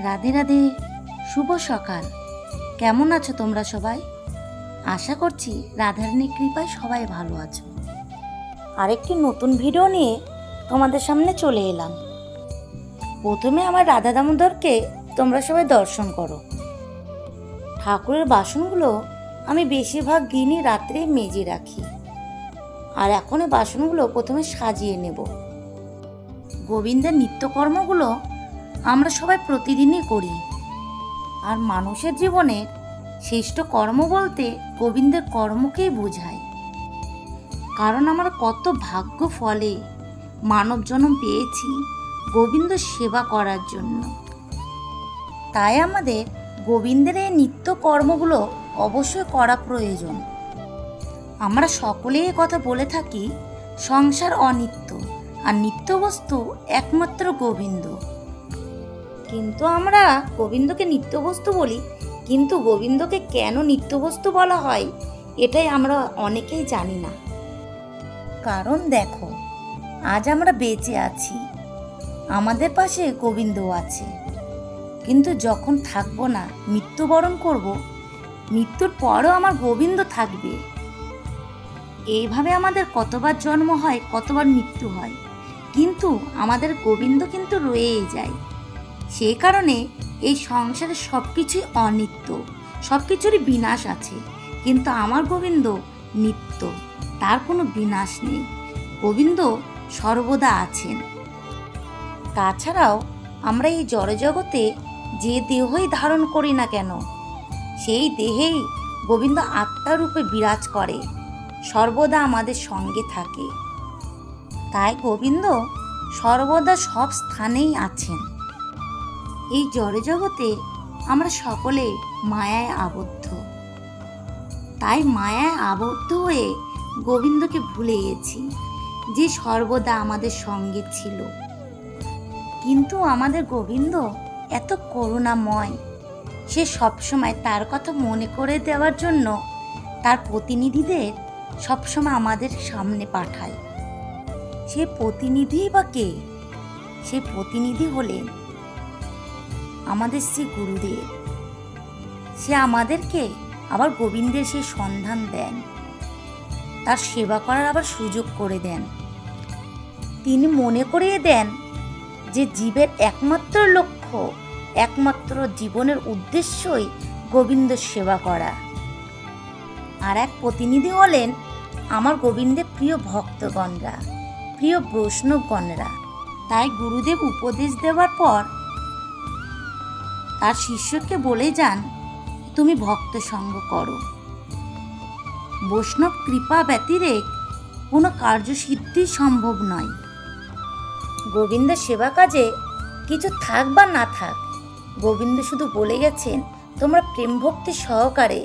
রাধে রাধে, শুভ সকাল। কেমন আছো তোমরা সবাই? আশা করছি রাধারানীর কৃপায় সবাই ভালো আছো। আরেকটি নতুন ভিডিও নিয়ে তোমাদের সামনে চলে এলাম। প্রথমে আমার রাধা দামোদরকে তোমরা সবাই দর্শন করো। ঠাকুরের বাসনগুলো আমি বেশিরভাগ দিনই রাত্রে মেজে রাখি, আর এখন এই বাসনগুলো প্রথমে সাজিয়ে নেব। গোবিন্দের নিত্যকর্মগুলো আমরা সবাই প্রতিদিনই করি, আর মানুষের জীবনের শ্রেষ্ঠ কর্ম বলতে গোবিন্দের কর্মকেই বোঝায়। কারণ আমরা কত ভাগ্য ফলে মানব জন্ম পেয়েছি গোবিন্দ সেবা করার জন্য। তাই আমাদের গোবিন্দের এই নিত্য কর্মগুলো অবশ্যই করা প্রয়োজন। আমরা সকলেই কথা বলে থাকি, সংসার অনিত্য আর নিত্য বস্তু একমাত্র গোবিন্দ। কিন্তু আমরা গোবিন্দকে নিত্য বস্তু বলি, কিন্তু গোবিন্দকে কেন নিত্য বস্তু বলা হয় এটাই আমরা অনেকেই জানি না। কারণ দেখো, আজ আমরা বেঁচে আছি, আমাদের পাশে গোবিন্দও আছে, কিন্তু যখন থাকবো না, মৃত্যুবরণ করব, মৃত্যুর পরও আমার গোবিন্দ থাকবে। এইভাবে আমাদের কতবার জন্ম হয়, কতবার মৃত্যু হয়, কিন্তু আমাদের গোবিন্দ কিন্তু রয়েই যায়। সেই কারণে এই সংসারে সব কিছুই অনিত্য, সব কিছুরই বিনাশ আছে, কিন্তু আমার গোবিন্দ নিত্য, তার কোনো বিনাশ নেই। গোবিন্দ সর্বদা আছেন। তাছাড়াও আমরা এই জড়জগতে যে দেহই ধারণ করি না কেন, সেই দেহেই গোবিন্দ আত্মারূপে বিরাজ করে, সর্বদা আমাদের সঙ্গে থাকে। তাই গোবিন্দ সর্বদা সব স্থানেই আছেন। এই জড়জগতে আমরা সকলে মায়ায় আবদ্ধ, তাই মায়ায় আবদ্ধ হয়ে গোবিন্দকে ভুলে গেছি, যে সর্বদা আমাদের সঙ্গে ছিল। কিন্তু আমাদের গোবিন্দ এত করুণাময়, সে সবসময় তার কথা মনে করে দেওয়ার জন্য তার প্রতিনিধিদের সবসময় আমাদের সামনে পাঠায়। সে প্রতিনিধি বা কে? সে প্রতিনিধি হলেন আমাদের শ্রী গুরুদেব। সে আমাদেরকে আবার গোবিন্দের সেই সন্ধান দেন, তার সেবা করার আবার সুযোগ করে দেন। তিনি মনে করিয়ে দেন যে জীবের একমাত্র লক্ষ্য, একমাত্র জীবনের উদ্দেশ্যই গোবিন্দ সেবা করা। আর এক প্রতিনিধি হলেন আমার গোবিন্দের প্রিয় ভক্তগণরা, প্রিয় বৈষ্ণবগণরা। তাই গুরুদেব উপদেশ দেওয়ার পর তার শিষ্যকে বলে যান, তুমি ভক্ত সঙ্গ করো। বৈষ্ণব কৃপা ব্যতিরেক কোনো কার্যসিদ্ধি সম্ভব নয়। গোবিন্দের সেবা কাজে কিছু থাক বা না থাক, গোবিন্দ শুধু বলে গেছেন, তোমরা প্রেম ভক্তি সহকারে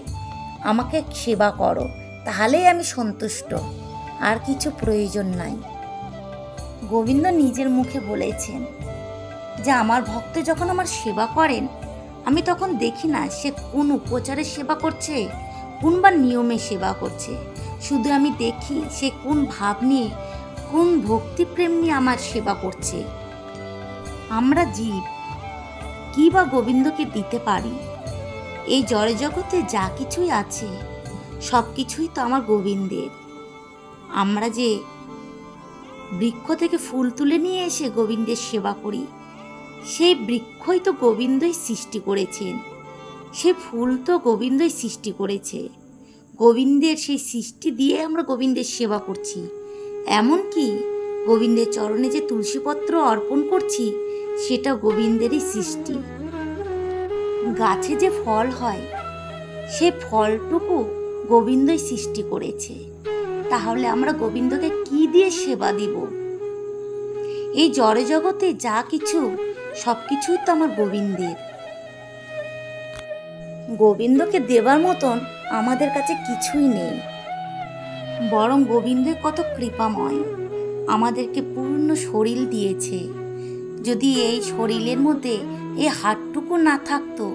আমাকে সেবা করো, তাহলেই আমি সন্তুষ্ট, আর কিছু প্রয়োজন নাই। গোবিন্দ নিজের মুখে বলেছেন যে আমার ভক্ত যখন আমার সেবা করেন, আমি তখন দেখি না সে কোন উপচারে সেবা করছে, কোন বা নিয়মে সেবা করছে, শুধু আমি দেখি সে কোন ভাব নিয়ে, কোন ভক্তি প্রেম নিয়ে আমার সেবা করছে। আমরা জীব কি বা গোবিন্দকে দিতে পারি? এই জড়জগতে যা কিছুই আছে সব কিছুই তো আমার গোবিন্দের। আমরা যে বৃক্ষ থেকে ফুল তুলে নিয়ে এসে গোবিন্দের সেবা করি, সেই বৃক্ষই তো গোবিন্দই সৃষ্টি করেছেন, সে ফুল তো গোবিন্দই সৃষ্টি করেছে। গোবিন্দের সেই সৃষ্টি দিয়ে আমরা গোবিন্দের সেবা করছি। এমনকি গোবিন্দের চরণে যে তুলসীপত্র অর্পণ করছি, সেটা গোবিন্দেরই সৃষ্টি। গাছে যে ফল হয়, সে ফলটুকু গোবিন্দই সৃষ্টি করেছে। তাহলে আমরা গোবিন্দকে কি দিয়ে সেবা দিব? এই জড়জগতে যা কিছু, সব কিছুই তো আমার গোবিন্দের। গোবিন্দকে দেবার মতন আমাদের কাছে কিছুই নেই, বরং গোবিন্দের কত কৃপাময়, আমাদেরকে পূর্ণ শরীর দিয়েছে। যদি এই শরীরের মধ্যে এই হাড়টুকু না থাকতো,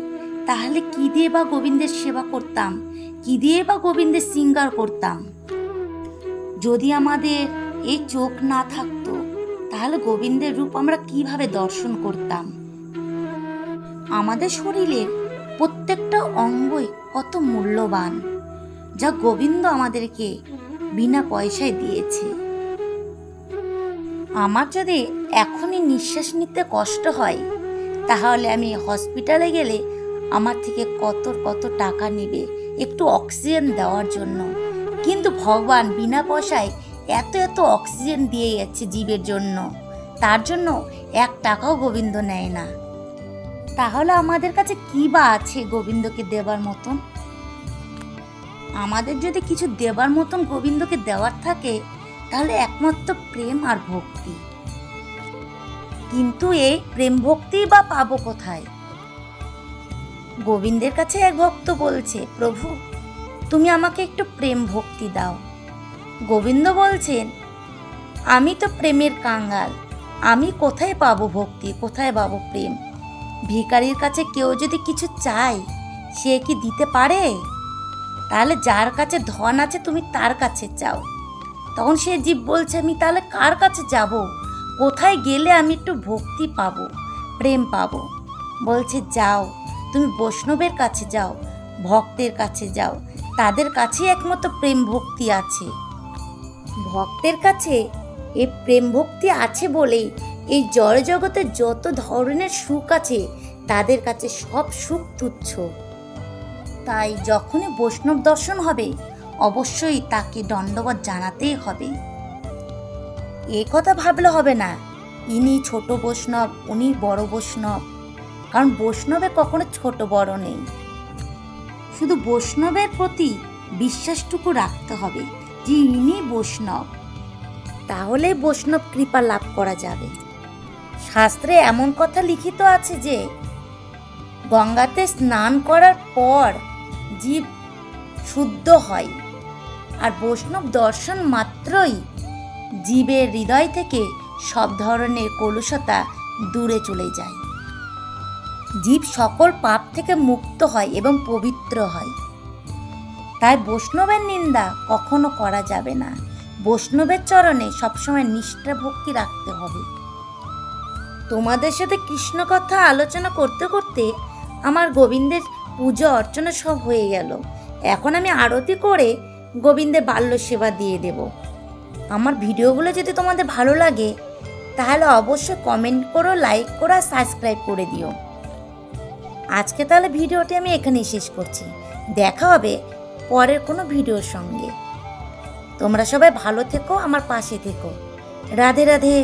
তাহলে কি দিয়ে বা গোবিন্দের সেবা করতাম, কি দিয়ে বা গোবিন্দের শৃঙ্গার করতাম? যদি আমাদের এই চোখ না থাকতো, তাহলে গোবিন্দের রূপ আমরা কিভাবে দর্শন করতাম? আমাদের শরীরের প্রত্যেকটা অঙ্গই কত মূল্যবান, যা গোবিন্দ আমাদেরকে বিনা পয়সায় দিয়েছে। আমার যদি এখনই নিঃশ্বাস নিতে কষ্ট হয়, তাহলে আমি হসপিটালে গেলে আমার থেকে কত কত টাকা নেবে একটু অক্সিজেন দেওয়ার জন্য, কিন্তু ভগবান বিনা পয়সায় এত এত অক্সিজেন দিয়ে যাচ্ছে জীবের জন্য, তার জন্য 1 টাকাও গোবিন্দ নেয় না। তাহলে আমাদের কাছে কি বা আছে গোবিন্দকে দেবার মতন? আমাদের যদি কিছু দেবার মতন গোবিন্দকে দেওয়ার থাকে, তাহলে একমাত্র প্রেম আর ভক্তি। কিন্তু এই প্রেম ভক্তি বা পাবো কোথায়? গোবিন্দের কাছে এক ভক্ত বলছে, প্রভু তুমি আমাকে একটু প্রেম ভক্তি দাও। গোবিন্দ বলছেন, আমি তো প্রেমের কাঙ্গাল, আমি কোথায় পাবো ভক্তি, কোথায় পাবো প্রেম? ভিখারির কাছে কেউ যদি কিছু চায়, সে কি দিতে পারে? তাহলে যার কাছে ধন আছে তুমি তার কাছে চাও। তখন সে জীব বলছে, আমি তাহলে কার কাছে যাব? কোথায় গেলে আমি একটু ভক্তি পাবো, প্রেম পাবো? বলছে, যাও তুমি বৈষ্ণবের কাছে যাও, ভক্তের কাছে যাও, তাদের কাছেই একমাত্র প্রেম ভক্তি আছে। ভক্তের কাছে এই প্রেম ভক্তি আছে বলেই এই জড় জগতে যত ধরনের সুখ আছে, তাদের কাছে সব সুখ তুচ্ছ। তাই যখনই বৈষ্ণব দর্শন হবে, অবশ্যই তাকে দণ্ডবত জানাতেই হবে। এ কথা ভাবলে হবে না ইনি ছোট বৈষ্ণব, উনি বড় বৈষ্ণব, কারণ বৈষ্ণবে কখনো ছোট বড় নেই। শুধু বৈষ্ণবের প্রতি বিশ্বাসটুকু রাখতে হবে যে ইনি বৈষ্ণব, তাহলে বৈষ্ণব কৃপা লাভ করা যাবে। শাস্ত্রে এমন কথা লিখিত আছে যে গঙ্গাতে স্নান করার পর জীব শুদ্ধ হয়, আর বৈষ্ণব দর্শন মাত্রই জীবের হৃদয় থেকে সব ধরনের কলুষতা দূরে চলে যায়। জীব সকল পাপ থেকে মুক্ত হয় এবং পবিত্র হয়। তাই বৈষ্ণবের নিন্দা কখনো করা যাবে না। বৈষ্ণবের চরণে সবসময় নিষ্ঠা ভক্তি রাখতে হবে। তোমাদের সাথে কৃষ্ণ কথা আলোচনা করতে করতে আমার গোবিন্দের পুজো অর্চনা সব হয়ে গেল। এখন আমি আরতি করে গোবিন্দের বাল্য সেবা দিয়ে দেব। আমার ভিডিওগুলো যদি তোমাদের ভালো লাগে, তাহলে অবশ্যই কমেন্ট করো, লাইক করো আর সাবস্ক্রাইব করে দিও। আজকে তাহলে ভিডিওটি আমি এখানেই শেষ করছি। দেখা হবে পরের কোনো ভিডিওর সঙ্গে। তোমরা সবাই ভালো থেকো, আমার পাশে থেকো। রাধে রাধে।